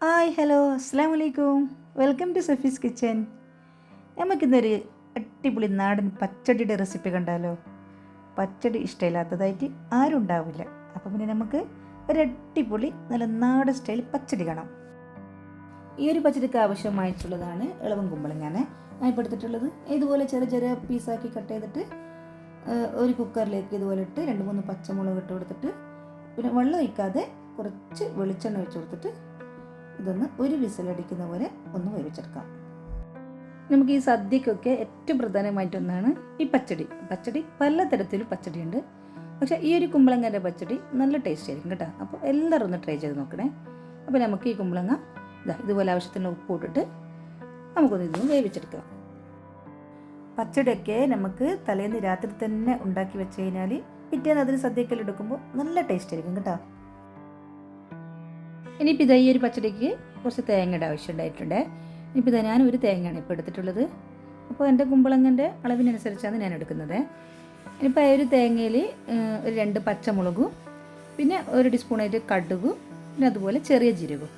Hi hello അസ്സാം വലൈക്കും. Welcome to Safees kitchen. നമുക്കിന്നൊരു അടിപൊളി നാടൻ പച്ചടിയുടെ റെസിപ്പി കണ്ടാലോ. പച്ചടി ഇഷ്ടമില്ലാത്തതായിട്ട് ആരും ഉണ്ടാവില്ല. അപ്പം പിന്നെ നമുക്ക് ഒരു അടിപൊളി നല്ല നാടൻ സ്റ്റൈൽ പച്ചടി കാണാം. ഈ ഒരു പച്ചടിക്ക് ആവശ്യമായിട്ടുള്ളതാണ് ഇളവൻ കുമ്പളങ്ങ ഞാൻ ഇപ്പോൾ എടുത്തിട്ടുള്ളത്. ഇതുപോലെ ചെറിയ ചെറിയ പീസാക്കി കട്ട് ചെയ്തിട്ട് ഒരു കുക്കറിലേക്ക് ഇതുപോലെ ഇട്ട് 2-3 പച്ചമുളക് ഇട്ട് കൊടുത്തിട്ട് പിന്നെ വെള്ളം ഒഴിക്കാതെ കുറച്ച് വെളിച്ചെണ്ണ ഒഴിച്ച് കൊടുത്തിട്ട് ഇതൊന്ന് ഒരു വിസിലടിക്കുന്ന പോലെ ഒന്ന് വേവിച്ചെടുക്കാം. നമുക്ക് ഈ സദ്യക്കൊക്കെ ഏറ്റവും പ്രധാനമായിട്ടൊന്നാണ് ഈ പച്ചടി പലതരത്തിലും പച്ചടിയുണ്ട്. പക്ഷേ ഈ ഒരു കുമ്പളങ്ങൻ്റെ പച്ചടി നല്ല ടേസ്റ്റ് ആയിരിക്കും കേട്ടോ. അപ്പോൾ എല്ലാവരും ഒന്ന് ട്രൈ ചെയ്ത് നോക്കണേ. അപ്പോൾ നമുക്ക് ഈ കുമ്പളങ്ങ ഇതുപോലെ ആവശ്യത്തിന് ഉപ്പ് ഇട്ടിട്ട് നമുക്കൊന്ന് ഇതൊന്ന് വേവിച്ചെടുക്കാം. പച്ചടിയൊക്കെ നമുക്ക് തലേന്ന് രാത്രി തന്നെ ഉണ്ടാക്കി വെച്ച് കഴിഞ്ഞാൽ പിറ്റേന്ന് അതിന് സദ്യക്കെല്ലാം എടുക്കുമ്പോൾ നല്ല ടേസ്റ്റ് ആയിരിക്കും കേട്ടോ. ഇനിയിപ്പോൾ ഈ ഒരു പച്ചടിക്ക് കുറച്ച് തേങ്ങയുടെ ആവശ്യമുണ്ടായിട്ടുണ്ട്. ഇനിയിപ്പോൾ ഞാൻ ഒരു തേങ്ങയാണ് ഇപ്പോൾ എടുത്തിട്ടുള്ളത്. അപ്പോൾ എൻ്റെ കുമ്പളങ്ങൻ്റെ അളവിനനുസരിച്ചാണ് ഞാൻ എടുക്കുന്നത്. ഇനിയിപ്പോൾ ആ ഒരു തേങ്ങയിൽ ഒരു 2 പച്ചമുളകും പിന്നെ 1 ടീസ്പൂണായിട്ട് കടുകും പിന്നെ അതുപോലെ ചെറിയ ജീരകവും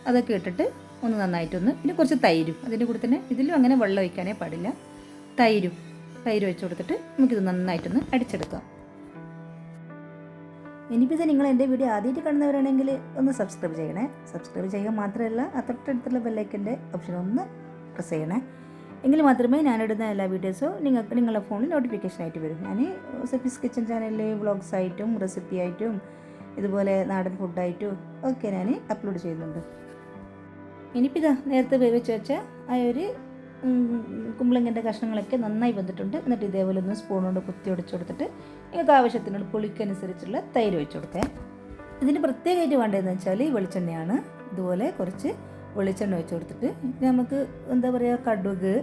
അതൊക്കെ ഇട്ടിട്ട് ഒന്ന് നന്നായിട്ടൊന്ന് പിന്നെ കുറച്ച് തൈരും അതിൻ്റെ കൂടെ തന്നെ ഇതിലും അങ്ങനെ വെള്ളം ഒഴിക്കാനേ പാടില്ല. തൈര് ഒഴിച്ച് കൊടുത്തിട്ട് നമുക്കിത് നന്നായിട്ടൊന്ന് അടിച്ചെടുക്കാം. ഇനിയിപ്പോൾ നിങ്ങൾ എൻ്റെ വീഡിയോ ആദ്യമായിട്ട് കാണുന്നവരാണെങ്കിൽ ഒന്ന് സബ്സ്ക്രൈബ് ചെയ്യണേ. സബ്സ്ക്രൈബ് ചെയ്യുക മാത്രമല്ല ആ തൊട്ടടുത്തുള്ള ബെല്ലൈക്കൻ്റെ ഓപ്ഷൻ ഒന്ന് പ്രസ് ചെയ്യണേ. എങ്കിൽ മാത്രമേ ഞാനിടുന്ന എല്ലാ വീഡിയോസും നിങ്ങൾക്ക് നിങ്ങളുടെ ഫോണിൽ നോട്ടിഫിക്കേഷൻ ആയിട്ട് വരും. ഞാൻ സഫീസ് കിച്ചൻ ചാനലിൽ വ്ളോഗ്സ് ആയിട്ടും റെസിപ്പി ആയിട്ടും ഇതുപോലെ നാടൻ ഫുഡായിട്ടും ഒക്കെ ഞാൻ അപ്ലോഡ് ചെയ്യുന്നുണ്ട്. ഇനിയിപ്പോൾ നേരത്തെ വേവിച്ച് വെച്ച ആ ഒരു കുമ്പളങ്ങൻ്റെ കഷ്ണങ്ങളൊക്കെ നന്നായി വന്നിട്ടുണ്ട്. എന്നിട്ട് ഇതേപോലെ ഒന്ന് സ്പൂൺ കൊണ്ട് കുത്തി ഒടിച്ചു കൊടുത്തിട്ട് നിങ്ങൾക്ക് ആവശ്യത്തിനുള്ള പുളിക്കനുസരിച്ചുള്ള തൈര് ഒഴിച്ചു കൊടുത്തേ. ഇതിന് പ്രത്യേകമായിട്ട് വേണ്ടതെന്ന് വെച്ചാൽ വെളിച്ചെണ്ണയാണ്. ഇതുപോലെ കുറച്ച് വെളിച്ചെണ്ണ ഒഴിച്ചു കൊടുത്തിട്ട് നമുക്ക് എന്താ പറയുക കടുക്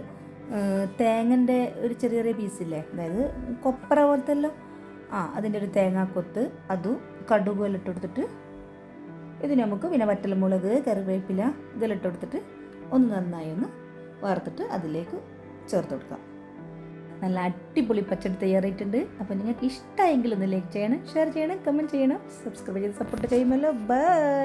തേങ്ങൻ്റെ ഒരു ചെറിയ ചെറിയ പീസില്ലേ, അതായത് കൊപ്ര പോലത്തെ എല്ലാം അതിൻ്റെ ഒരു തേങ്ങാക്കൊത്ത് അതും കടുകും എല്ലാം ഇട്ട് കൊടുത്തിട്ട് ഇത് നമുക്ക് പിന്നെ വറ്റൽമുളക് കറിവേപ്പില ഇതെല്ലാം ഇട്ട് കൊടുത്തിട്ട് ഒന്ന് നന്നായി ഒന്ന് വറുത്തിട്ട് അതിലേക്ക് ചേർത്ത് കൊടുക്കാം. നല്ല അടിപൊളി പച്ചടി തയ്യാറായിട്ടുണ്ട്. അപ്പോൾ നിങ്ങൾക്ക് ഇഷ്ടമായെങ്കിൽ ഒന്ന് ലൈക്ക് ചെയ്യണം, ഷെയർ ചെയ്യണം, കമൻറ്റ് ചെയ്യണം, സബ്സ്ക്രൈബ് ചെയ്ത് സപ്പോർട്ട് ചെയ്യുമല്ലോ. ബൈ.